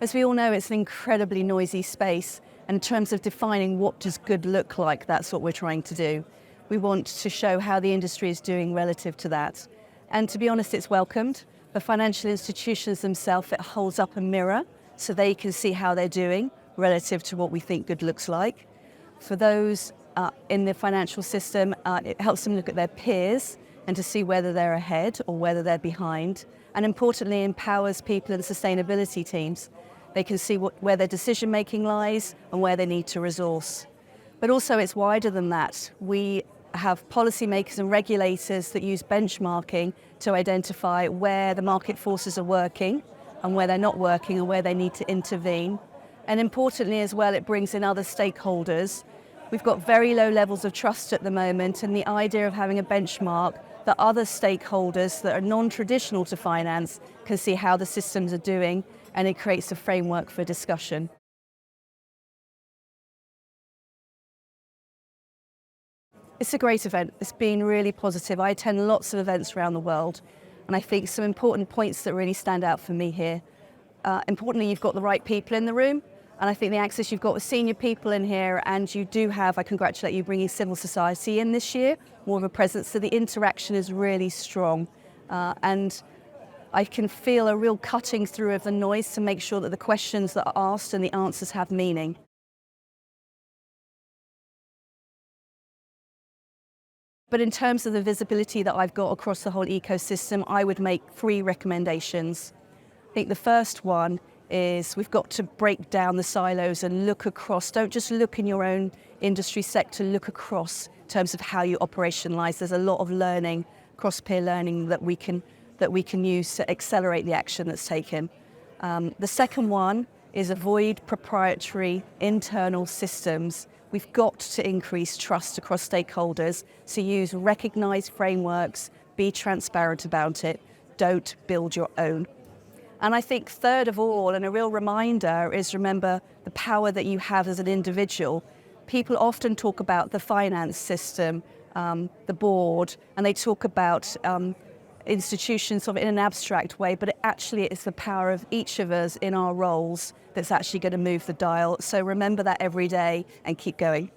As we all know, it's an incredibly noisy space, and in terms of defining what does good look like, that's what we're trying to do. We want to show how the industry is doing relative to that. And to be honest, it's welcomed. For financial institutions themselves, it holds up a mirror so they can see how they're doing relative to what we think good looks like. For those in the financial system, it helps them look at their peers and to see whether they're ahead or whether they're behind. And importantly, empowers people in sustainability teams. They can see where their decision making lies and where they need to resource. But also it's wider than that. We have policymakers and regulators that use benchmarking to identify where the market forces are working and where they're not working and where they need to intervene. And importantly as well, it brings in other stakeholders. We've got very low levels of trust at the moment, and the idea of having a benchmark that other stakeholders that are non-traditional to finance can see how the systems are doing, and it creates a framework for discussion. It's a great event. It's been really positive. I attend lots of events around the world, and I think some important points that really stand out for me here. Importantly, you've got the right people in the room, and I think the access you've got with senior people in here, and you do have, I congratulate you, bringing civil society in this year, more of a presence, so the interaction is really strong. And I can feel a real cutting through of the noise to make sure that the questions that are asked and the answers have meaning. But in terms of the visibility that I've got across the whole ecosystem, I would make 3 recommendations. I think the first one is we've got to break down the silos and look across. Don't just look in your own industry sector, look across in terms of how you operationalise. There's a lot of learning, cross-peer learning that we can use to accelerate the action that's taken. The second one is avoid proprietary internal systems. We've got to increase trust across stakeholders, so use recognised frameworks, be transparent about it, don't build your own. And I think third of all, and a real reminder, is remember the power that you have as an individual. People often talk about the finance system, the board, and they talk about institutions sort of in an abstract way, but actually it's the power of each of us in our roles that's actually going to move the dial. So remember that every day and keep going.